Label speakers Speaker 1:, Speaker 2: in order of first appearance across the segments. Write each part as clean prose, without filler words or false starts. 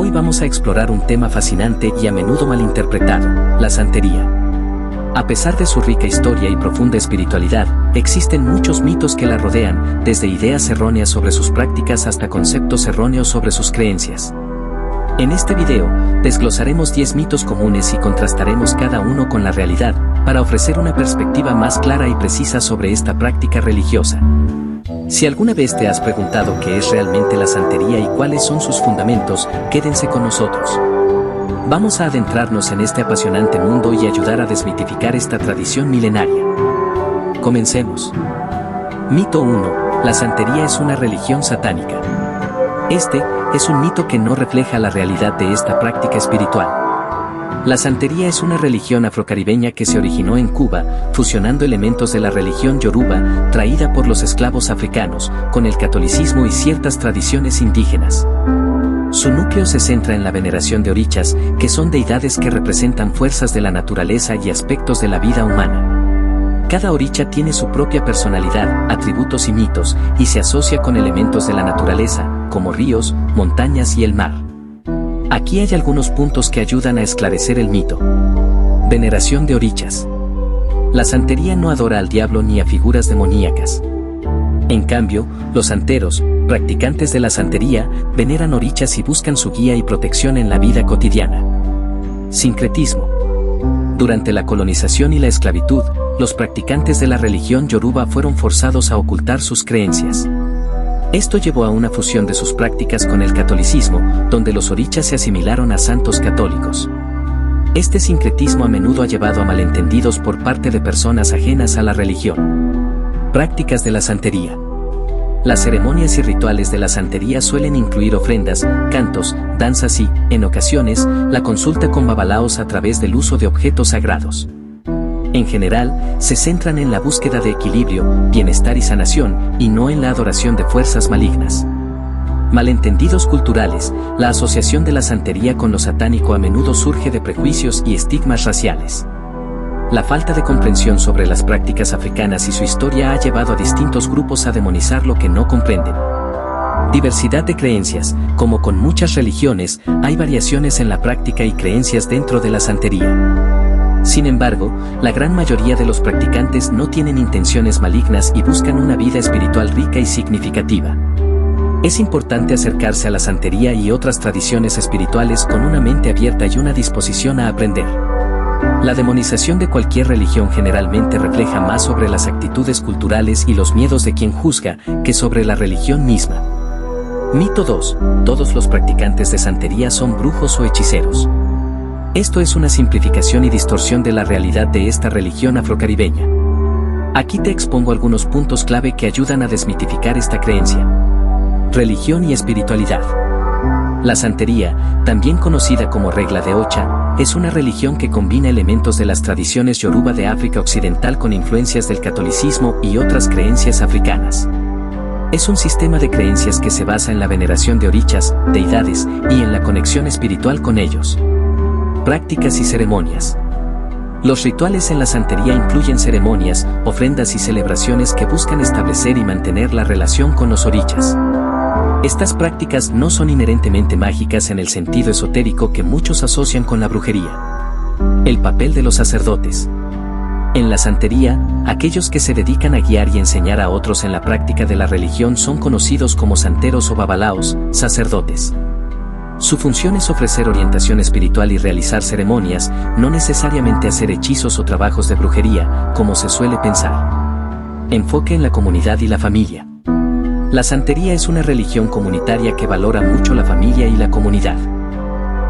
Speaker 1: Hoy vamos a explorar un tema fascinante y a menudo malinterpretado, la santería. A pesar de su rica historia y profunda espiritualidad, existen muchos mitos que la rodean, desde ideas erróneas sobre sus prácticas hasta conceptos erróneos sobre sus creencias. En este video, desglosaremos 10 mitos comunes y contrastaremos cada uno con la realidad, para ofrecer una perspectiva más clara y precisa sobre esta práctica religiosa. Si alguna vez te has preguntado qué es realmente la santería y cuáles son sus fundamentos, quédense con nosotros. Vamos a adentrarnos en este apasionante mundo y ayudar a desmitificar esta tradición milenaria. Comencemos. Mito 1. La santería es una religión satánica. Este es un mito que no refleja la realidad de esta práctica espiritual. La santería es una religión afrocaribeña que se originó en Cuba, fusionando elementos de la religión yoruba, traída por los esclavos africanos, con el catolicismo y ciertas tradiciones indígenas. Su núcleo se centra en la veneración de orichas, que son deidades que representan fuerzas de la naturaleza y aspectos de la vida humana. Cada oricha tiene su propia personalidad, atributos y mitos, y se asocia con elementos de la naturaleza, como ríos, montañas y el mar. Aquí hay algunos puntos que ayudan a esclarecer el mito. Veneración de orichas. La santería no adora al diablo ni a figuras demoníacas. En cambio, los santeros, practicantes de la santería, veneran orichas y buscan su guía y protección en la vida cotidiana. Sincretismo. Durante la colonización y la esclavitud, los practicantes de la religión yoruba fueron forzados a ocultar sus creencias. Esto llevó a una fusión de sus prácticas con el catolicismo, donde los orichas se asimilaron a santos católicos. Este sincretismo a menudo ha llevado a malentendidos por parte de personas ajenas a la religión. Prácticas de la santería. Las ceremonias y rituales de la santería suelen incluir ofrendas, cantos, danzas y, en ocasiones, la consulta con babalaos a través del uso de objetos sagrados. En general, se centran en la búsqueda de equilibrio, bienestar y sanación, y no en la adoración de fuerzas malignas. Malentendidos culturales. La asociación de la santería con lo satánico a menudo surge de prejuicios y estigmas raciales. La falta de comprensión sobre las prácticas africanas y su historia ha llevado a distintos grupos a demonizar lo que no comprenden. Diversidad de creencias. Como con muchas religiones, hay variaciones en la práctica y creencias dentro de la santería. Sin embargo, la gran mayoría de los practicantes no tienen intenciones malignas y buscan una vida espiritual rica y significativa. Es importante acercarse a la santería y otras tradiciones espirituales con una mente abierta y una disposición a aprender. La demonización de cualquier religión generalmente refleja más sobre las actitudes culturales y los miedos de quien juzga, que sobre la religión misma. Mito 2. Todos los practicantes de santería son brujos o hechiceros. Esto es una simplificación y distorsión de la realidad de esta religión afrocaribeña. Aquí te expongo algunos puntos clave que ayudan a desmitificar esta creencia. Religión y espiritualidad. La santería, también conocida como regla de Ocha, es una religión que combina elementos de las tradiciones yoruba de África Occidental con influencias del catolicismo y otras creencias africanas. Es un sistema de creencias que se basa en la veneración de orichas, deidades, y en la conexión espiritual con ellos. Prácticas y ceremonias. Los rituales en la santería incluyen ceremonias, ofrendas y celebraciones que buscan establecer y mantener la relación con los orichas. Estas prácticas no son inherentemente mágicas en el sentido esotérico que muchos asocian con la brujería. El papel de los sacerdotes. En la santería, aquellos que se dedican a guiar y enseñar a otros en la práctica de la religión son conocidos como santeros o babalaos, sacerdotes. Su función es ofrecer orientación espiritual y realizar ceremonias, no necesariamente hacer hechizos o trabajos de brujería, como se suele pensar. Enfoque en la comunidad y la familia. La santería es una religión comunitaria que valora mucho la familia y la comunidad.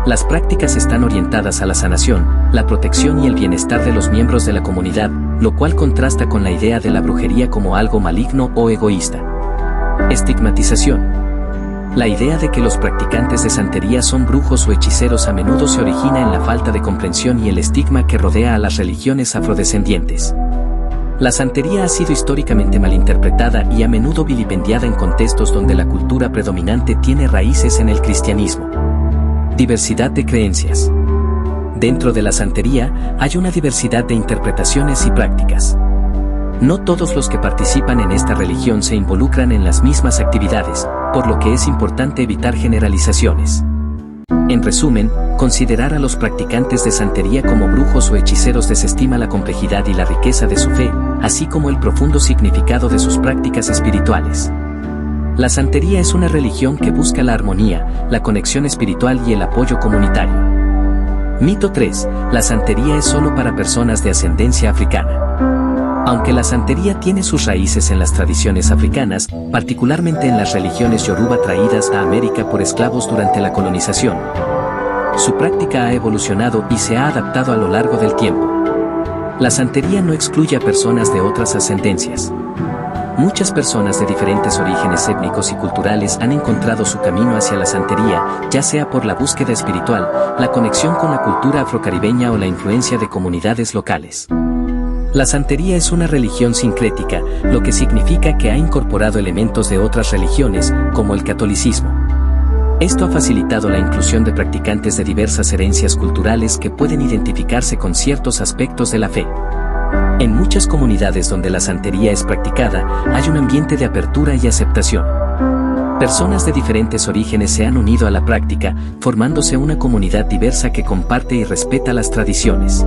Speaker 1: Las prácticas están orientadas a la sanación, la protección y el bienestar de los miembros de la comunidad, lo cual contrasta con la idea de la brujería como algo maligno o egoísta. Estigmatización. La idea de que los practicantes de santería son brujos o hechiceros a menudo se origina en la falta de comprensión y el estigma que rodea a las religiones afrodescendientes. La santería ha sido históricamente malinterpretada y a menudo vilipendiada en contextos donde la cultura predominante tiene raíces en el cristianismo. Diversidad de creencias. Dentro de la santería, hay una diversidad de interpretaciones y prácticas. No todos los que participan en esta religión se involucran en las mismas actividades, por lo que es importante evitar generalizaciones. En resumen, considerar a los practicantes de santería como brujos o hechiceros desestima la complejidad y la riqueza de su fe, así como el profundo significado de sus prácticas espirituales. La santería es una religión que busca la armonía, la conexión espiritual y el apoyo comunitario. Mito 3. La santería es solo para personas de ascendencia africana. Aunque la santería tiene sus raíces en las tradiciones africanas, particularmente en las religiones yoruba traídas a América por esclavos durante la colonización, su práctica ha evolucionado y se ha adaptado a lo largo del tiempo. La santería no excluye a personas de otras ascendencias. Muchas personas de diferentes orígenes étnicos y culturales han encontrado su camino hacia la santería, ya sea por la búsqueda espiritual, la conexión con la cultura afrocaribeña o la influencia de comunidades locales. La santería es una religión sincrética, lo que significa que ha incorporado elementos de otras religiones, como el catolicismo. Esto ha facilitado la inclusión de practicantes de diversas herencias culturales que pueden identificarse con ciertos aspectos de la fe. En muchas comunidades donde la santería es practicada, hay un ambiente de apertura y aceptación. Personas de diferentes orígenes se han unido a la práctica, formándose una comunidad diversa que comparte y respeta las tradiciones.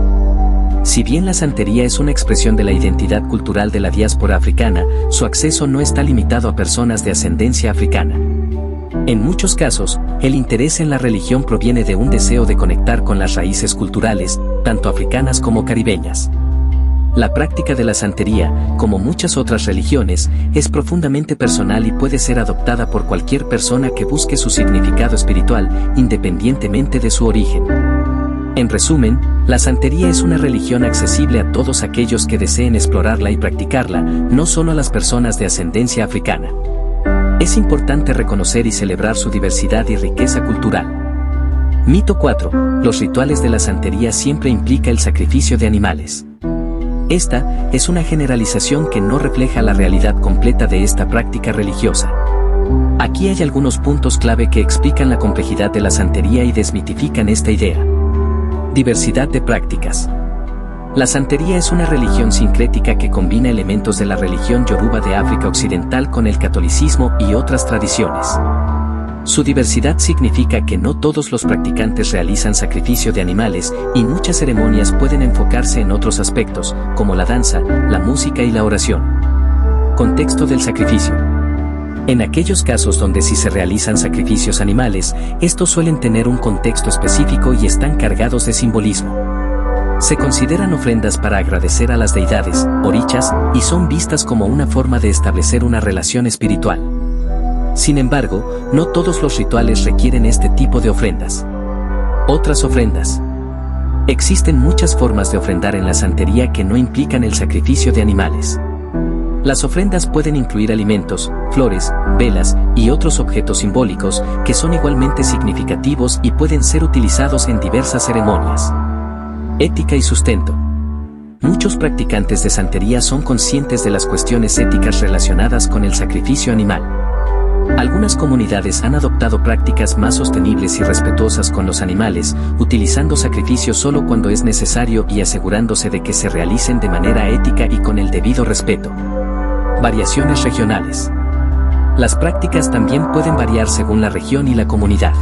Speaker 1: Si bien la santería es una expresión de la identidad cultural de la diáspora africana, su acceso no está limitado a personas de ascendencia africana. En muchos casos, el interés en la religión proviene de un deseo de conectar con las raíces culturales, tanto africanas como caribeñas. La práctica de la santería, como muchas otras religiones, es profundamente personal y puede ser adoptada por cualquier persona que busque su significado espiritual, independientemente de su origen. En resumen, la santería es una religión accesible a todos aquellos que deseen explorarla y practicarla, no solo a las personas de ascendencia africana. Es importante reconocer y celebrar su diversidad y riqueza cultural. Mito 4. Los rituales de la santería siempre implica el sacrificio de animales. Esta es una generalización que no refleja la realidad completa de esta práctica religiosa. Aquí hay algunos puntos clave que explican la complejidad de la santería y desmitifican esta idea. Diversidad de prácticas. La santería es una religión sincrética que combina elementos de la religión yoruba de África Occidental con el catolicismo y otras tradiciones. Su diversidad significa que no todos los practicantes realizan sacrificio de animales y muchas ceremonias pueden enfocarse en otros aspectos, como la danza, la música y la oración. Contexto del sacrificio. En aquellos casos donde sí se realizan sacrificios animales, estos suelen tener un contexto específico y están cargados de simbolismo. Se consideran ofrendas para agradecer a las deidades, orichas, y son vistas como una forma de establecer una relación espiritual. Sin embargo, no todos los rituales requieren este tipo de ofrendas. Otras ofrendas. Existen muchas formas de ofrendar en la santería que no implican el sacrificio de animales. Las ofrendas pueden incluir alimentos, flores, velas y otros objetos simbólicos que son igualmente significativos y pueden ser utilizados en diversas ceremonias. Ética y sustento. Muchos practicantes de santería son conscientes de las cuestiones éticas relacionadas con el sacrificio animal. Algunas comunidades han adoptado prácticas más sostenibles y respetuosas con los animales, utilizando sacrificios solo cuando es necesario y asegurándose de que se realicen de manera ética y con el debido respeto. Variaciones regionales. Las prácticas también pueden variar según la región y la comunidad.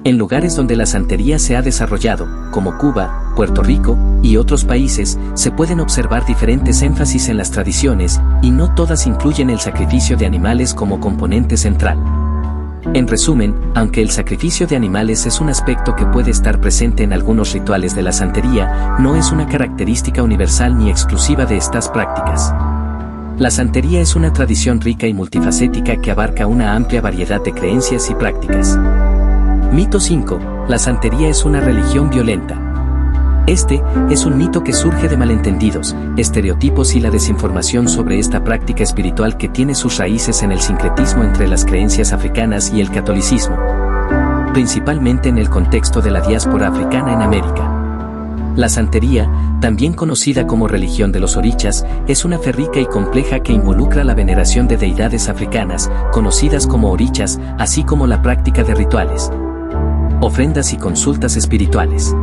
Speaker 1: En lugares donde la santería se ha desarrollado, como Cuba, Puerto Rico y otros países, se pueden observar diferentes énfasis en las tradiciones, y no todas incluyen el sacrificio de animales como componente central. En resumen, aunque el sacrificio de animales es un aspecto que puede estar presente en algunos rituales de la santería, no es una característica universal ni exclusiva de estas prácticas. La santería es una tradición rica y multifacética que abarca una amplia variedad de creencias y prácticas. Mito 5. La santería es una religión violenta. Este es un mito que surge de malentendidos, estereotipos y la desinformación sobre esta práctica espiritual que tiene sus raíces en el sincretismo entre las creencias africanas y el catolicismo, principalmente en el contexto de la diáspora africana en América. La santería, también conocida como religión de los orichas, es una fe rica y compleja que involucra la veneración de deidades africanas, conocidas como orichas, así como la práctica de rituales, ofrendas y consultas espirituales.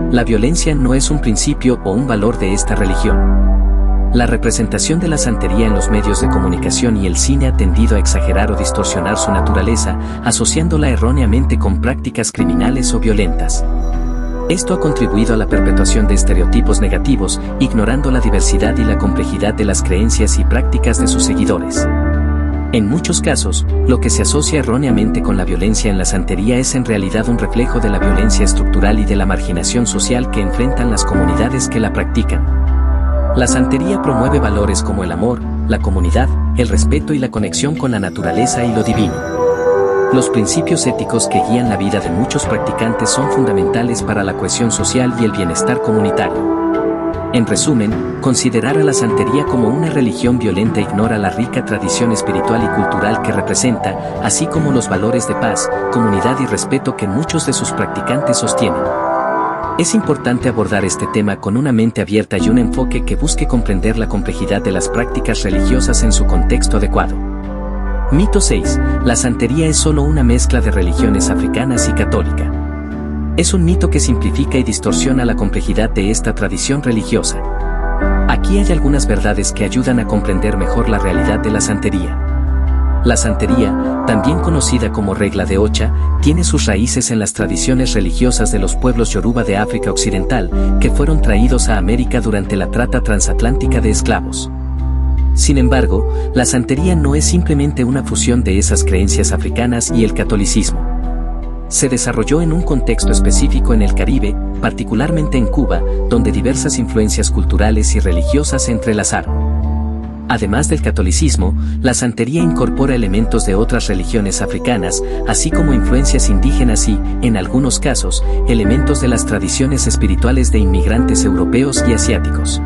Speaker 1: La violencia no es un principio o un valor de esta religión. La representación de la santería en los medios de comunicación y el cine ha tendido a exagerar o distorsionar su naturaleza, asociándola erróneamente con prácticas criminales o violentas. Esto ha contribuido a la perpetuación de estereotipos negativos, ignorando la diversidad y la complejidad de las creencias y prácticas de sus seguidores. En muchos casos, lo que se asocia erróneamente con la violencia en la santería es en realidad un reflejo de la violencia estructural y de la marginación social que enfrentan las comunidades que la practican. La santería promueve valores como el amor, la comunidad, el respeto y la conexión con la naturaleza y lo divino. Los principios éticos que guían la vida de muchos practicantes son fundamentales para la cohesión social y el bienestar comunitario. En resumen, considerar a la santería como una religión violenta ignora la rica tradición espiritual y cultural que representa, así como los valores de paz, comunidad y respeto que muchos de sus practicantes sostienen. Es importante abordar este tema con una mente abierta y un enfoque que busque comprender la complejidad de las prácticas religiosas en su contexto adecuado. Mito 6. La santería es solo una mezcla de religiones africanas y católica. Es un mito que simplifica y distorsiona la complejidad de esta tradición religiosa. Aquí hay algunas verdades que ayudan a comprender mejor la realidad de la santería. La santería, también conocida como regla de Ocha, tiene sus raíces en las tradiciones religiosas de los pueblos Yoruba de África Occidental, que fueron traídos a América durante la trata transatlántica de esclavos. Sin embargo, la santería no es simplemente una fusión de esas creencias africanas y el catolicismo. Se desarrolló en un contexto específico en el Caribe, particularmente en Cuba, donde diversas influencias culturales y religiosas se entrelazaron. Además del catolicismo, la santería incorpora elementos de otras religiones africanas, así como influencias indígenas y, en algunos casos, elementos de las tradiciones espirituales de inmigrantes europeos y asiáticos.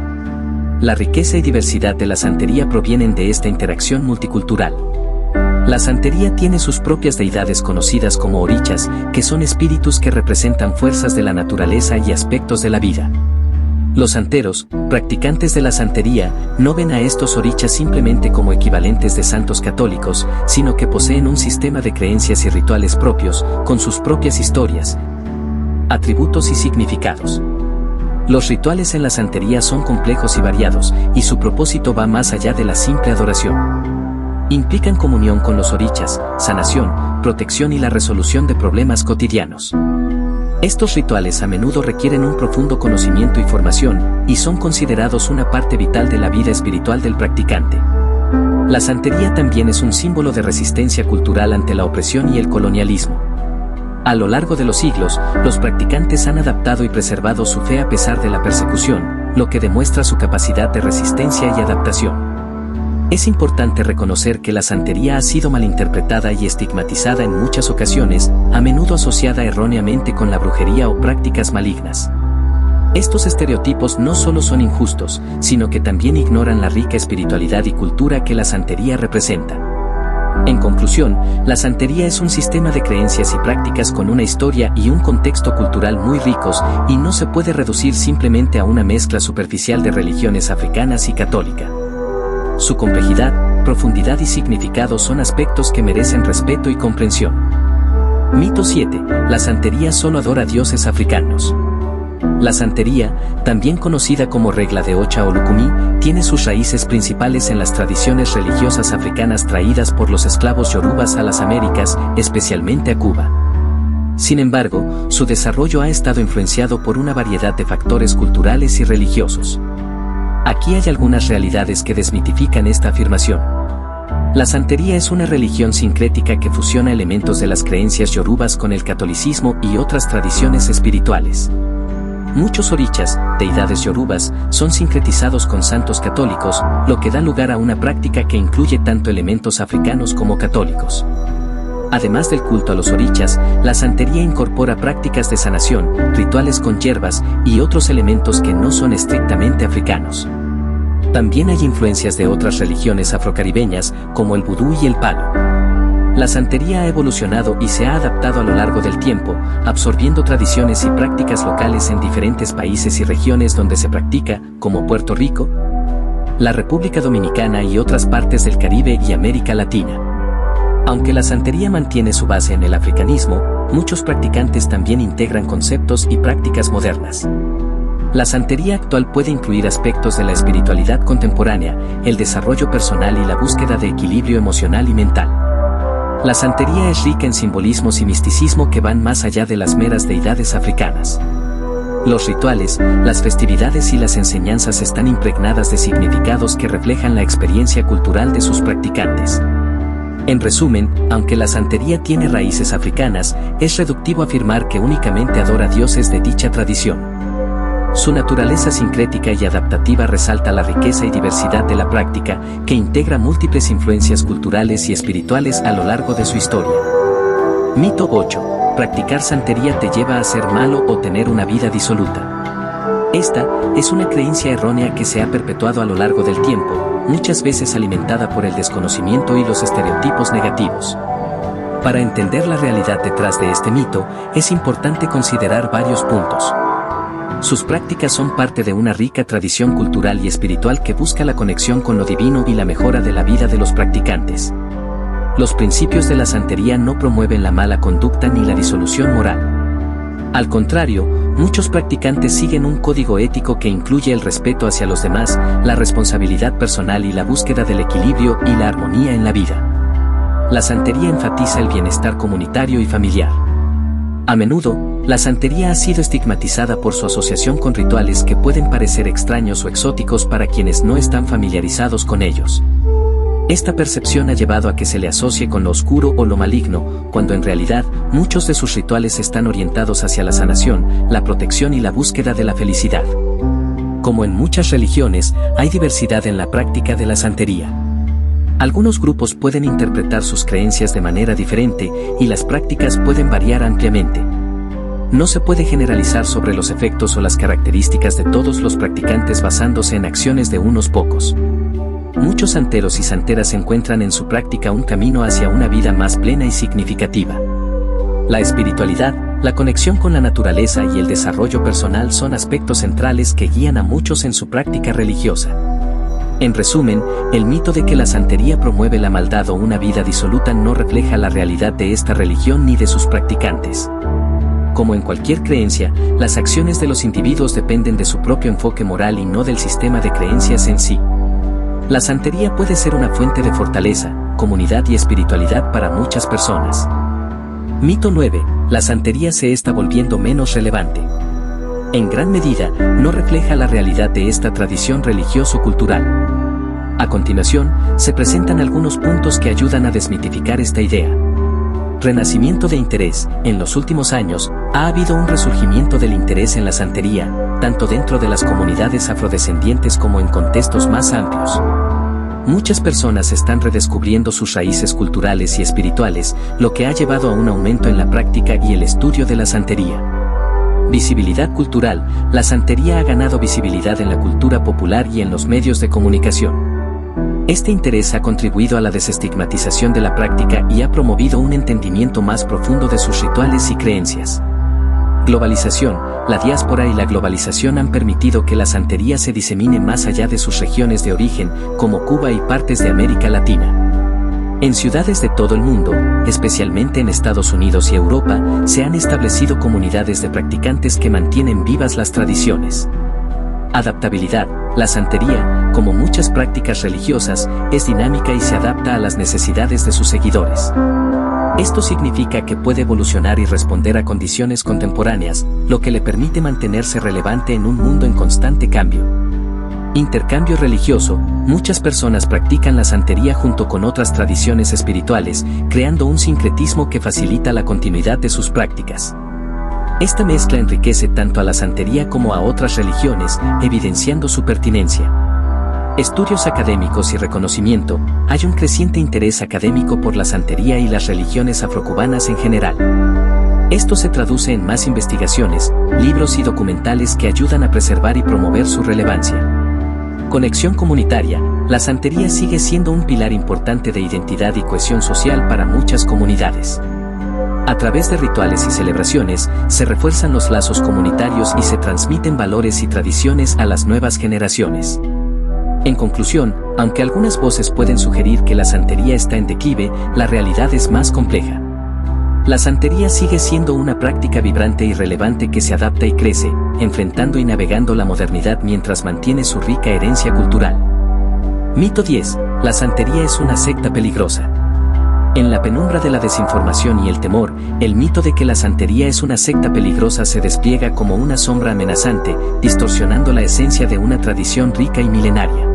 Speaker 1: La riqueza y diversidad de la santería provienen de esta interacción multicultural. La santería tiene sus propias deidades conocidas como orichas, que son espíritus que representan fuerzas de la naturaleza y aspectos de la vida. Los santeros, practicantes de la santería, no ven a estos orichas simplemente como equivalentes de santos católicos, sino que poseen un sistema de creencias y rituales propios, con sus propias historias, atributos y significados. Los rituales en la santería son complejos y variados, y su propósito va más allá de la simple adoración. Implican comunión con los orichas, sanación, protección y la resolución de problemas cotidianos. Estos rituales a menudo requieren un profundo conocimiento y formación, y son considerados una parte vital de la vida espiritual del practicante. La santería también es un símbolo de resistencia cultural ante la opresión y el colonialismo. A lo largo de los siglos, los practicantes han adaptado y preservado su fe a pesar de la persecución, lo que demuestra su capacidad de resistencia y adaptación. Es importante reconocer que la santería ha sido malinterpretada y estigmatizada en muchas ocasiones, a menudo asociada erróneamente con la brujería o prácticas malignas. Estos estereotipos no solo son injustos, sino que también ignoran la rica espiritualidad y cultura que la santería representa. En conclusión, la santería es un sistema de creencias y prácticas con una historia y un contexto cultural muy ricos, y no se puede reducir simplemente a una mezcla superficial de religiones africanas y católica. Su complejidad, profundidad y significado son aspectos que merecen respeto y comprensión. Mito 7. La santería solo adora a dioses africanos. La santería, también conocida como regla de Ocha o Lukumi, tiene sus raíces principales en las tradiciones religiosas africanas traídas por los esclavos yorubas a las Américas, especialmente a Cuba. Sin embargo, su desarrollo ha estado influenciado por una variedad de factores culturales y religiosos. Aquí hay algunas realidades que desmitifican esta afirmación. La santería es una religión sincrética que fusiona elementos de las creencias yorubas con el catolicismo y otras tradiciones espirituales. Muchos orichas, deidades yorubas, son sincretizados con santos católicos, lo que da lugar a una práctica que incluye tanto elementos africanos como católicos. Además del culto a los orichas, la santería incorpora prácticas de sanación, rituales con hierbas y otros elementos que no son estrictamente africanos. También hay influencias de otras religiones afrocaribeñas, como el vudú y el palo. La santería ha evolucionado y se ha adaptado a lo largo del tiempo, absorbiendo tradiciones y prácticas locales en diferentes países y regiones donde se practica, como Puerto Rico, la República Dominicana y otras partes del Caribe y América Latina. Aunque la santería mantiene su base en el africanismo, muchos practicantes también integran conceptos y prácticas modernas. La santería actual puede incluir aspectos de la espiritualidad contemporánea, el desarrollo personal y la búsqueda de equilibrio emocional y mental. La santería es rica en simbolismos y misticismo que van más allá de las meras deidades africanas. Los rituales, las festividades y las enseñanzas están impregnadas de significados que reflejan la experiencia cultural de sus practicantes. En resumen, aunque la santería tiene raíces africanas, es reductivo afirmar que únicamente adora dioses de dicha tradición. Su naturaleza sincrética y adaptativa resalta la riqueza y diversidad de la práctica, que integra múltiples influencias culturales y espirituales a lo largo de su historia. Mito 8. Practicar santería te lleva a ser malo o tener una vida disoluta. Esta es una creencia errónea que se ha perpetuado a lo largo del tiempo, muchas veces alimentada por el desconocimiento y los estereotipos negativos. Para entender la realidad detrás de este mito, es importante considerar varios puntos. Sus prácticas son parte de una rica tradición cultural y espiritual que busca la conexión con lo divino y la mejora de la vida de los practicantes. Los principios de la santería no promueven la mala conducta ni la disolución moral. Al contrario, muchos practicantes siguen un código ético que incluye el respeto hacia los demás, la responsabilidad personal y la búsqueda del equilibrio y la armonía en la vida. La santería enfatiza el bienestar comunitario y familiar. A menudo, la santería ha sido estigmatizada por su asociación con rituales que pueden parecer extraños o exóticos para quienes no están familiarizados con ellos. Esta percepción ha llevado a que se le asocie con lo oscuro o lo maligno, cuando en realidad muchos de sus rituales están orientados hacia la sanación, la protección y la búsqueda de la felicidad. Como en muchas religiones, hay diversidad en la práctica de la santería. Algunos grupos pueden interpretar sus creencias de manera diferente y las prácticas pueden variar ampliamente. No se puede generalizar sobre los efectos o las características de todos los practicantes basándose en acciones de unos pocos. Muchos santeros y santeras encuentran en su práctica un camino hacia una vida más plena y significativa. La espiritualidad, la conexión con la naturaleza y el desarrollo personal son aspectos centrales que guían a muchos en su práctica religiosa. En resumen, el mito de que la santería promueve la maldad o una vida disoluta no refleja la realidad de esta religión ni de sus practicantes. Como en cualquier creencia, las acciones de los individuos dependen de su propio enfoque moral y no del sistema de creencias en sí. La santería puede ser una fuente de fortaleza, comunidad y espiritualidad para muchas personas. Mito 9. La santería se está volviendo menos relevante. En gran medida, no refleja la realidad de esta tradición religioso-cultural. A continuación, se presentan algunos puntos que ayudan a desmitificar esta idea. Renacimiento de interés. En los últimos años, ha habido un resurgimiento del interés en la santería, tanto dentro de las comunidades afrodescendientes como en contextos más amplios. Muchas personas están redescubriendo sus raíces culturales y espirituales, lo que ha llevado a un aumento en la práctica y el estudio de la santería. Visibilidad cultural. La santería ha ganado visibilidad en la cultura popular y en los medios de comunicación. Este interés ha contribuido a la desestigmatización de la práctica y ha promovido un entendimiento más profundo de sus rituales y creencias. Globalización. La diáspora y la globalización han permitido que la santería se disemine más allá de sus regiones de origen, como Cuba y partes de América Latina. En ciudades de todo el mundo, especialmente en Estados Unidos y Europa, se han establecido comunidades de practicantes que mantienen vivas las tradiciones. Adaptabilidad. La santería, como muchas prácticas religiosas, es dinámica y se adapta a las necesidades de sus seguidores. Esto significa que puede evolucionar y responder a condiciones contemporáneas, lo que le permite mantenerse relevante en un mundo en constante cambio. Intercambio religioso. Muchas personas practican la santería junto con otras tradiciones espirituales, creando un sincretismo que facilita la continuidad de sus prácticas. Esta mezcla enriquece tanto a la santería como a otras religiones, evidenciando su pertinencia. Estudios académicos y reconocimiento. Hay un creciente interés académico por la santería y las religiones afrocubanas en general. Esto se traduce en más investigaciones, libros y documentales que ayudan a preservar y promover su relevancia. Conexión comunitaria. La santería sigue siendo un pilar importante de identidad y cohesión social para muchas comunidades. A través de rituales y celebraciones, se refuerzan los lazos comunitarios y se transmiten valores y tradiciones a las nuevas generaciones. En conclusión, aunque algunas voces pueden sugerir que la santería está en declive, la realidad es más compleja. La santería sigue siendo una práctica vibrante y relevante que se adapta y crece, enfrentando y navegando la modernidad mientras mantiene su rica herencia cultural. Mito 10. La santería es una secta peligrosa. En la penumbra de la desinformación y el temor, el mito de que la santería es una secta peligrosa se despliega como una sombra amenazante, distorsionando la esencia de una tradición rica y milenaria.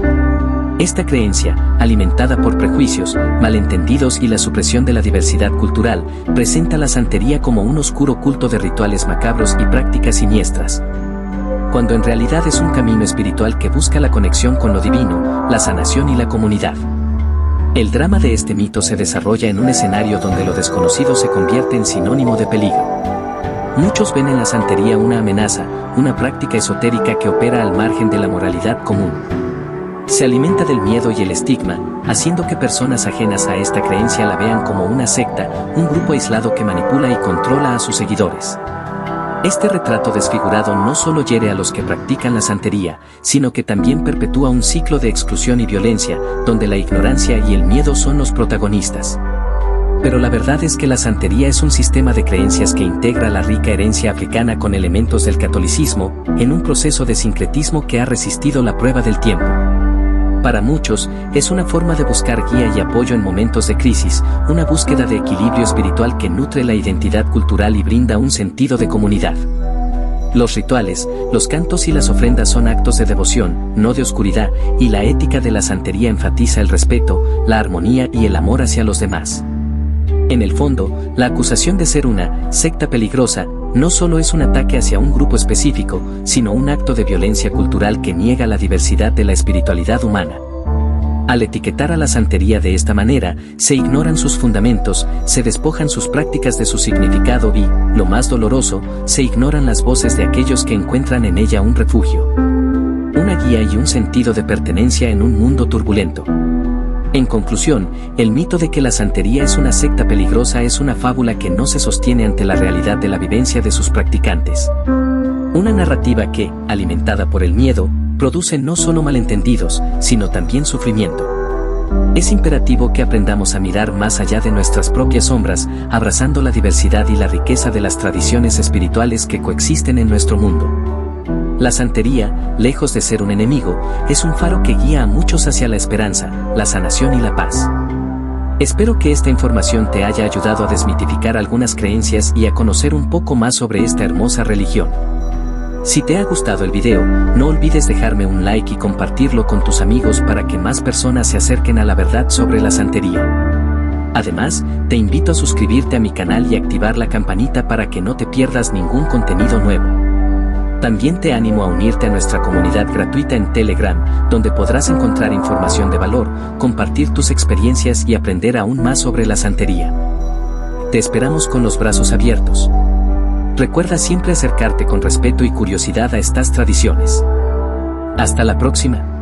Speaker 1: Esta creencia, alimentada por prejuicios, malentendidos y la supresión de la diversidad cultural, presenta la santería como un oscuro culto de rituales macabros y prácticas siniestras, cuando en realidad es un camino espiritual que busca la conexión con lo divino, la sanación y la comunidad. El drama de este mito se desarrolla en un escenario donde lo desconocido se convierte en sinónimo de peligro. Muchos ven en la santería una amenaza, una práctica esotérica que opera al margen de la moralidad común. Se alimenta del miedo y el estigma, haciendo que personas ajenas a esta creencia la vean como una secta, un grupo aislado que manipula y controla a sus seguidores. Este retrato desfigurado no solo hiere a los que practican la santería, sino que también perpetúa un ciclo de exclusión y violencia, donde la ignorancia y el miedo son los protagonistas. Pero la verdad es que la santería es un sistema de creencias que integra la rica herencia africana con elementos del catolicismo, en un proceso de sincretismo que ha resistido la prueba del tiempo. Para muchos, es una forma de buscar guía y apoyo en momentos de crisis, una búsqueda de equilibrio espiritual que nutre la identidad cultural y brinda un sentido de comunidad. Los rituales, los cantos y las ofrendas son actos de devoción, no de oscuridad, y la ética de la santería enfatiza el respeto, la armonía y el amor hacia los demás. En el fondo, la acusación de ser una secta peligrosa no solo es un ataque hacia un grupo específico, sino un acto de violencia cultural que niega la diversidad de la espiritualidad humana. Al etiquetar a la santería de esta manera, se ignoran sus fundamentos, se despojan sus prácticas de su significado y, lo más doloroso, se ignoran las voces de aquellos que encuentran en ella un refugio, una guía y un sentido de pertenencia en un mundo turbulento. En conclusión, el mito de que la santería es una secta peligrosa es una fábula que no se sostiene ante la realidad de la vivencia de sus practicantes. Una narrativa que, alimentada por el miedo, produce no solo malentendidos, sino también sufrimiento. Es imperativo que aprendamos a mirar más allá de nuestras propias sombras, abrazando la diversidad y la riqueza de las tradiciones espirituales que coexisten en nuestro mundo. La santería, lejos de ser un enemigo, es un faro que guía a muchos hacia la esperanza, la sanación y la paz. Espero que esta información te haya ayudado a desmitificar algunas creencias y a conocer un poco más sobre esta hermosa religión. Si te ha gustado el video, no olvides dejarme un like y compartirlo con tus amigos para que más personas se acerquen a la verdad sobre la santería. Además, te invito a suscribirte a mi canal y activar la campanita para que no te pierdas ningún contenido nuevo. También te animo a unirte a nuestra comunidad gratuita en Telegram, donde podrás encontrar información de valor, compartir tus experiencias y aprender aún más sobre la santería. Te esperamos con los brazos abiertos. Recuerda siempre acercarte con respeto y curiosidad a estas tradiciones. Hasta la próxima.